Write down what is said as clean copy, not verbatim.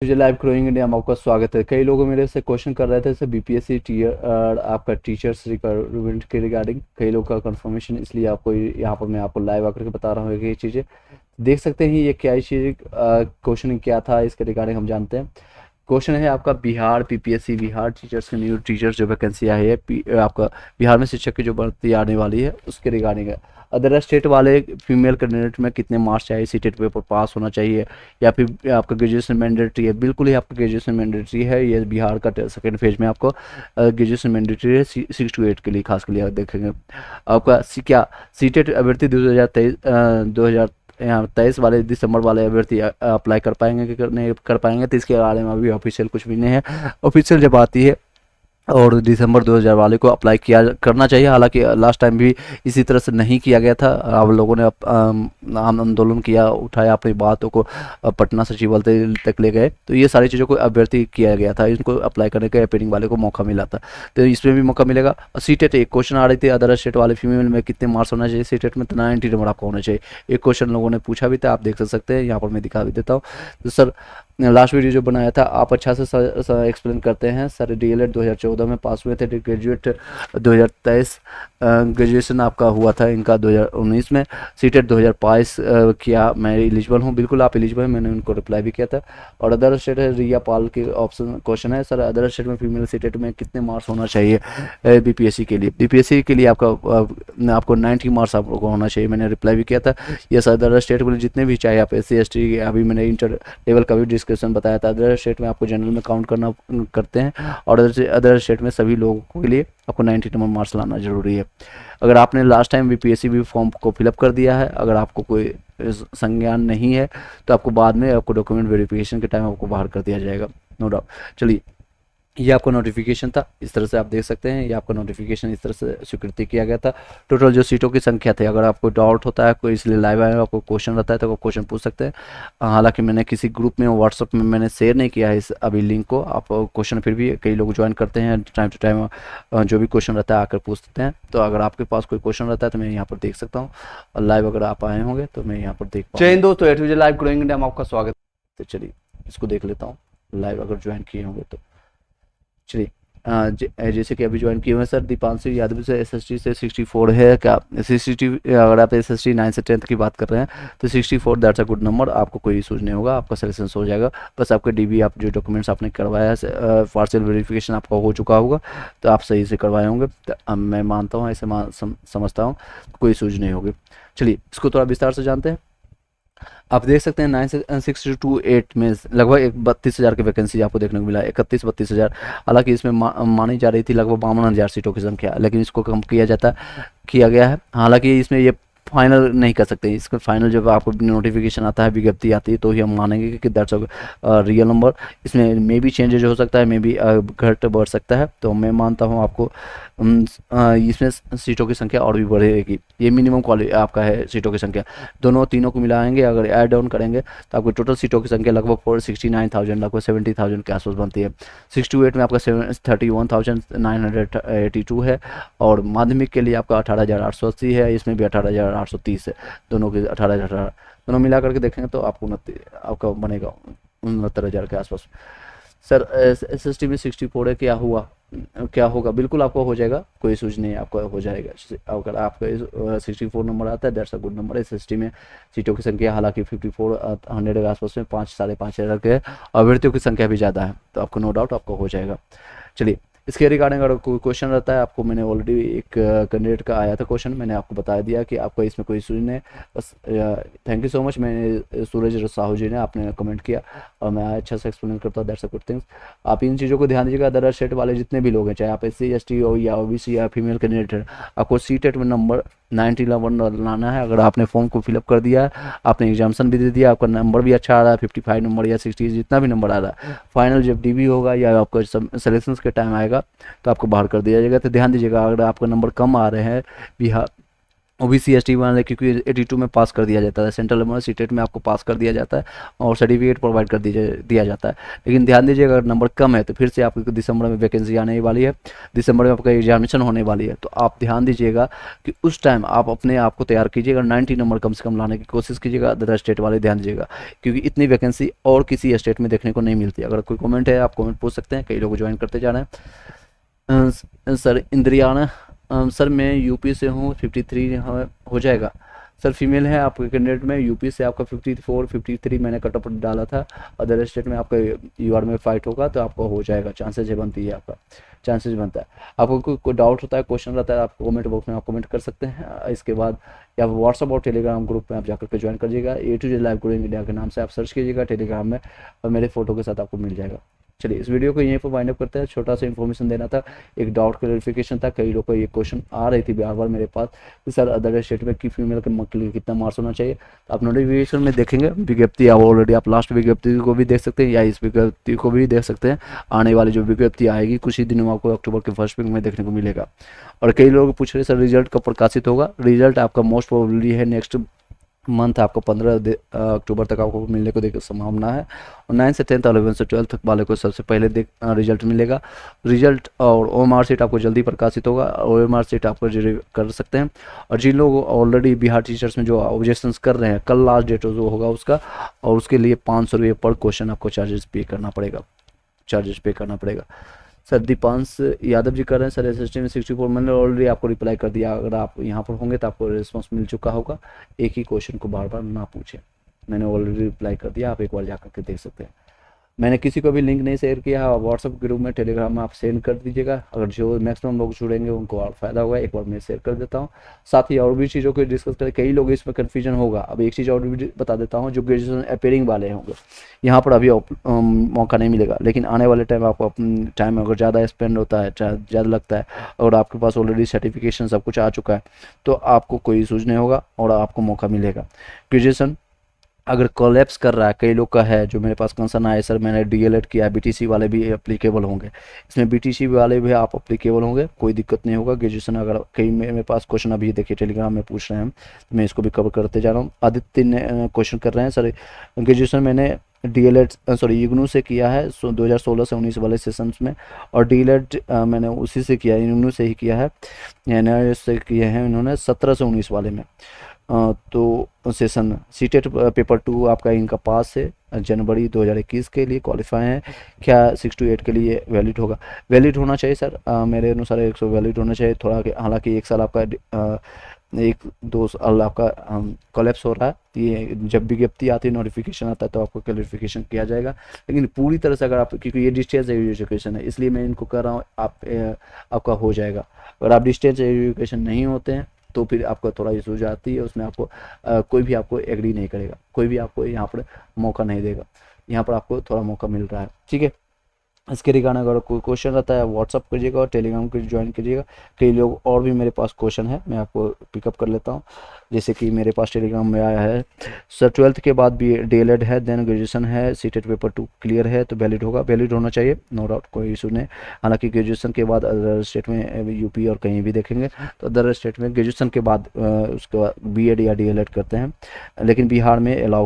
मुझे live growing India में आपका स्वागत है। कई लोग मेरे से क्वेश्चन कर रहे थे सर बीपीएससी टीयर आपका टीचर्स रिक्वायरमेंट के रिगार्डिंग कई लोग का कंफर्मेशन, इसलिए आपको यहाँ पर मैं आपको लाइव आकर के बता रहा हूँ कि ये चीज़ें देख सकते हैं। ये क्या चीज़ क्वेश्चन क्या था इसके रिगार्डिंग हम जानते हैं। क्वेश्चन है आपका बिहार पीपीएससी बिहार टीचर्स के न्यू टीचर्स जो वैकेंसी आई है आपका बिहार में शिक्षक की जो भर्ती आने वाली है उसके रिगार्डिंग है। अदर स्टेट वाले फीमेल कैंडिडेट में कितने मार्क्स चाहिए, सीटेट पेपर पास होना चाहिए या फिर आपका ग्रेजुएशन मैंडेटरी है। बिल्कुल ही आपका ग्रेजुएशन मैंडेटरी है। ये बिहार का सेकेंड फेज में आपको ग्रेजुएशन मैंडेटरी है 6 to 8 के लिए, खास के लिए देखेंगे आपका क्या सीटेट अभ्यर्थी 2023 वाले दिसंबर वाले अभ्यर्थी अप्लाई कर पाएंगे कि नहीं कर पाएंगे, तो इसके बारे में अभी ऑफिशियल कुछ भी नहीं है। ऑफिशियल जब आती है और दिसंबर 2000 वाले को अप्लाई किया करना चाहिए। हालांकि लास्ट टाइम भी इसी तरह से नहीं किया गया था। आप लोगों ने आंदोलन किया, उठाया अपनी बातों को, पटना सचिवालय तक ले गए, तो ये सारी चीज़ों को अभ्यर्थी किया गया था। इनको अप्लाई करने का अपेयरिंग वाले को मौका मिला था, तो इसमें भी मौका मिलेगा। सीटेट एक क्वेश्चन आ रही थी, अदर स्टेट वाले फीमेल में कितने मार्क्स होना चाहिए सीटेट में, तो 90 नंबर आपका होना चाहिए। एक क्वेश्चन लोगों ने पूछा भी था, आप देख सकते हैं, यहाँ पर मैं दिखा भी देता हूँ। तो सर लास्ट वीडियो जो बनाया था आप अच्छा से एक्सप्लेन करते हैं। सर डीएलएड 2014 में पास हुए थे, ग्रेजुएट 2023 ग्रेजुएशन आपका हुआ था इनका 2019 में। सीटेट 2022 किया, मैं एलिजिबल हूँ। बिल्कुल आप एलिजिबल हैं, मैंने उनको रिप्लाई भी किया था। और अदर स्टेट है रिया पाल के ऑप्शन क्वेश्चन है, सर अदर स्टेट में फीमेल सीटेट में कितने मार्क्स होना चाहिए बीपीएससी के लिए। बीपीएससी के लिए आपको 90 मार्क्स आपको होना चाहिए, मैंने रिप्लाई भी किया था। ये सर अदर स्टेट में जितने भी चाहे आप SC ST, अभी मैंने इंटर लेवल का भी डिस्कशन बताया था। अदर स्टेट में आपको जनरल में काउंट करते हैं, और अदर स्टेट में सभी लोगों के लिए आपको 90 नंबर मार्क्स लाना जरूरी है। अगर आपने लास्ट टाइम बीपीएससी भी फॉर्म को फिलअप कर दिया है, अगर आपको कोई संज्ञान नहीं है, तो आपको बाद में आपको डॉक्यूमेंट वेरिफिकेशन के टाइम आपको बाहर कर दिया जाएगा, नो डाउट। चलिए, ये आपका नोटिफिकेशन था, इस तरह से आप देख सकते हैं। ये आपका नोटिफिकेशन इस तरह से स्वीकृति किया गया था। टोटल जो सीटों की संख्या थी, अगर आपको डाउट होता है कोई, इसलिए लाइव आए आपको क्वेश्चन रहता है तो आप क्वेश्चन पूछ सकते हैं। हालांकि मैंने किसी ग्रुप में व्हाट्सअप में मैंने शेयर नहीं किया है इस अभी लिंक को। आप क्वेश्चन फिर भी कई लोग ज्वाइन करते हैं, टाइम टू टाइम जो भी क्वेश्चन रहता है आकर पूछते हैं। तो अगर आपके पास कोई क्वेश्चन रहता है तो मैं यहाँ पर देख सकता हूँ, और लाइव अगर आप आए होंगे तो मैं यहाँ पर देख पाऊँ। जय हिंद दोस्तों, एट लाइव ग्रोइंग इंडिया में आपका स्वागत है। चलिए इसको देख लेता हूँ, लाइव अगर ज्वाइन किए होंगे तो। चलिए जैसे कि अभी ज्वाइन किए हुए हैं सर दीपांशु यादव से SST से 64 है क्या। 60 अगर आप SST 9 से 10th की बात कर रहे हैं तो 64 दैट्स अ गुड नंबर, आपको कोई इशूज नहीं होगा, आपका सिलेक्शन हो जाएगा। बस आपके DB आप जो डॉक्यूमेंट्स आपने करवाया है, पार्शियल वेरिफिकेशन आपका हो चुका होगा, तो आप सही से करवाए होंगे, तो मैं मानता हूँ, ऐसे समझता हूँ, कोई इशूज नहीं होगी। चलिए इसको थोड़ा विस्तार से जानते हैं। आप देख सकते हैं 9,628 में लगभग 32,000 की वैकेंसी आपको देखने को मिला, 31-32,000। हालांकि इसमें मानी जा रही थी लगभग 52,000 सीटों की संख्या, लेकिन इसको कम किया गया है। हालांकि इसमें ये फाइनल नहीं कर सकते, इसका फाइनल जब आपको नोटिफिकेशन आता है, विज्ञप्ति आती है, तो ही हम मानेंगे कि दैट्स रियल नंबर। इसमें मे भी चेंजेज हो सकता है, मे भी घट बढ़ सकता है, तो मैं मानता हूँ आपको इसमें सीटों की संख्या और भी बढ़ेगी। ये मिनिमम क्वालिटी आपका है सीटों की संख्या, दोनों तीनों को मिलाएंगे अगर ऐड ऑन करेंगे तो आपको टोटल सीटों की संख्या लगभग 469,000 लगभग 70,000 के आसपास बनती है। 6 to 8 में आपका 31,982 है, और माध्यमिक के लिए आपका 18,880 है, इसमें भी 18,830 है, दोनों की 18,000 दोनों मिला करके देखेंगे तो आपको आपका बनेगा 69,000 के आसपास। सर SST में 64 है, क्या हुआ क्या होगा, बिल्कुल आपको हो जाएगा, कोई सूझ नहीं है, आपको हो जाएगा। अगर आपका 64 नंबर आता है that's a good number. SST में सीटों की संख्या हालांकि 5400 के आसपास में 5-5,500 के अभ्यर्थियों की संख्या भी ज़्यादा है, तो आपको नो डाउट आपको हो जाएगा। चलिए इसके रिगार्डिंग अगर कोई क्वेश्चन रहता है, आपको मैंने ऑलरेडी एक कैंडिडेट का आया था क्वेश्चन, मैंने आपको बता दिया कि आपका इसमें कोई इशू नहीं है। बस थैंक यू सो मच, मैंने सूरज साहू जी ने आपने कमेंट किया और मैं अच्छा से एक्सप्लेन करता हूँ, दैट्स अ गुड थिंग्स। आप इन चीज़ों को ध्यान दीजिएगा। अदर स्टेट वाले जितने भी लोग हैं, चाहे आप SC ST हो या OBC या फीमेल कैंडिडेट है, आपको सीटेट में नंबर 90 लाना है। अगर आपने फॉर्म को फिलअप कर दिया है, आपने एग्जाम्सन भी दे दिया, आपका नंबर भी अच्छा आ रहा है, 55 नंबर या 60 जितना भी नंबर आ रहा है, फाइनल जब DB होगा या आपका सिलेक्शन के टाइम आएगा तो आपको बाहर कर दिया जाएगा। तो ध्यान दीजिएगा, अगर आपका नंबर कम आ रहे हैं ओबीसी एसटी वाले, क्योंकि 82 में पास कर दिया जाता है, सेंट्रल यूनिवर्सिटी स्टेट में आपको पास कर दिया जाता है और सर्टिफिकेट प्रोवाइड कर दिया जाता है। लेकिन ध्यान दीजिए, अगर नंबर कम है तो फिर से आपको दिसंबर में वैकेंसी आने वाली है, दिसंबर में आपका एग्जामिनेशन होने वाली है। तो आप ध्यान दीजिएगा कि उस टाइम आप अपने आप को तैयार कीजिएगा, 90 नंबर कम से कम लाने की कोशिश कीजिएगा। अदर स्टेट वाले ध्यान दीजिएगा, क्योंकि इतनी वैकेंसी और किसी स्टेट में देखने को नहीं मिलती। अगर कोई कमेंट है आप कमेंट पूछ सकते हैं, कई लोग ज्वाइन करते जा रहे हैं। सर इंद्रियाना, सर मैं यूपी से हूँ, 53 हो जाएगा। सर फीमेल है आपके कैंडिडेट में, यूपी से आपका 54 53 मैंने कट ऑफ डाला था। अदर स्टेट में आपका यूआर में फाइट होगा तो आपको हो जाएगा, चांसेस है, बनती है, आपका चांसेस बनता है। आपको कोई डाउट होता है, क्वेश्चन रहता है, आप कमेंट बॉक्स में आप कमेंट कर सकते हैं। इसके बाद या व्हाट्सअप और टेलीग्राम ग्रुप में आप जाकर के ज्वाइन करिएगा। A to Z live coding India के नाम से आप सर्च कीजिएगा टेलीग्राम में, और मेरे फोटो के साथ आपको मिल जाएगा। चलिए इस वीडियो को यहीं पर वाइंड अप करते हैं। छोटा सा इन्फॉर्मेशन देना था, एक डाउट क्लैरिफिकेशन था। कई लोगों को ये क्वेश्चन आ रही थी बार बार मेरे पास कि सर अदर स्टेट में की फीमेल के लिए कितना मार्क्स होना चाहिए। तो आप नोटिफिकेशन में देखेंगे विज्ञप्ति, आप ऑलरेडी आप लास्ट विज्ञप्ति को भी देख सकते हैं या इस विज्ञप्ति को भी देख सकते हैं। आने वाली जो विज्ञप्ति आएगी कुछ ही दिनों में आपको अक्टूबर के फर्स्ट वीक में देखने को मिलेगा। और कई लोग पूछ रहे सर रिजल्ट कब प्रकाशित होगा। रिजल्ट आपका मोस्ट प्रोबेबली है नेक्स्ट मंथ, आपको 15 अक्टूबर तक आपको मिलने को देखने संभावना है। और 9 से 10th 11 से 12th तक वाले को सबसे पहले रिजल्ट मिलेगा। रिजल्ट और OMR शीट आपको जल्दी प्रकाशित होगा। OMR शीट आपको रिव्यू कर सकते हैं। और जिन लोग ऑलरेडी बिहार टीचर्स में जो ऑब्जेक्शंस कर रहे हैं, कल लास्ट डेट जो होगा उसका, और उसके लिए 500 रुपये पर क्वेश्चन आपको चार्जेस पे करना पड़ेगा। सर दीपांश यादव जी कर रहे हैं, सर SST में 64, मैंने ऑलरेडी आपको रिप्लाई कर दिया। अगर आप यहाँ पर होंगे तो आपको रिस्पांस मिल चुका होगा। एक ही क्वेश्चन को बार बार ना पूछें, मैंने ऑलरेडी रिप्लाई कर दिया, आप एक बार जाकर के देख सकते हैं। मैंने किसी को भी लिंक नहीं शेयर किया है, व्हाट्सअप ग्रुप में टेलीग्राम में आप सेंड कर दीजिएगा। अगर जो मैक्सिमम लोग जुड़ेंगे उनको और फायदा होगा। एक बार मैं शेयर कर देता हूँ, साथ ही और भी चीज़ों को डिस्कस करें। कई लोग इसमें कन्फ्यूजन होगा। अब एक चीज़ और भी बता देता हूँ, जो ग्रेजुएशन अपेयरिंग वाले होंगे यहाँ पर अभी मौका नहीं मिलेगा, लेकिन आने वाले टाइम आपको टाइम अगर ज़्यादा स्पेंड होता है, ज़्यादा लगता है, और आपके पास ऑलरेडी सर्टिफिकेशन सब कुछ आ चुका है, तो आपको कोई इशूज नहीं होगा और आपको मौका मिलेगा। ग्रेजुएशन अगर कोलैप्स कर रहा है, कई लोग का है जो मेरे पास कंसर्न आए, सर मैंने DLED किया है, BTC वाले भी एप्लीकेबल होंगे इसमें, BTC वाले भी आप एप्लीकेबल होंगे, कोई दिक्कत नहीं होगा। ग्रेजुएशन अगर कई मेरे पास क्वेश्चन अभी देखिए टेलीग्राम में पूछ रहे हैं, तो मैं इसको भी कवर करते जा रहा हूँ। आदित्य ने क्वेश्चन कर रहे हैं, सर ग्रेजुएशन मैंने इग्नू से किया है 2016 से 19 वाले सेशंस में, और DLED मैंने उसी से किया है, इग्नू से ही किया है, NIS से किए हैं इन्होंने 17 से 19 वाले में। तो सेशन सीटेट पेपर 2 आपका इनका पास है, जनवरी 2021 के लिए क्वालिफाई है। क्या 6 to 8 के लिए वैलिड होगा? वैलिड होना चाहिए सर, मेरे अनुसार 100 वैलिड होना चाहिए। थोड़ा हालांकि एक साल आपका 1-2 साल आपका कोलैप्स हो रहा है। ये जब विज्ञप्ति आती है, नोटिफिकेशन आता है, तो आपको क्लैरिफिकेशन किया जाएगा। लेकिन पूरी तरह से अगर आप, क्योंकि ये डिस्टेंस एजुकेशन है, इसलिए मैं इनको कर रहा हूँ, आपका हो जाएगा। अगर आप डिस्टेंस एजुकेशन नहीं होते हैं तो फिर आपको थोड़ा इशूज आती है, उसमें आपको कोई भी आपको एग्री नहीं करेगा, कोई भी आपको यहाँ पर मौका नहीं देगा। यहाँ पर आपको थोड़ा मौका मिल रहा है, ठीक है। इसके रिगार्डिंग अगर कोई क्वेश्चन रहता है व्हाट्सअप करिएगा और टेलीग्राम को ज्वाइन कीजिएगा। कई लोग और भी मेरे पास क्वेश्चन है, मैं आपको पिकअप कर लेता हूँ। जैसे कि मेरे पास टेलीग्राम में आया है, सर 12th के बाद भी DLED है, देन ग्रेजुएशन है, सीटेट पेपर 2 क्लियर है तो वैलिड होगा। वैलिड होना चाहिए, नो डाउट, कोई इशू नहीं। हालांकि ग्रेजुएशन के बाद अदर स्टेट में यूपी और कहीं भी देखेंगे तो अदर स्टेट में ग्रेजुएशन के बाद उसके बाद BEd या DLED करते हैं, लेकिन बिहार में अलाउ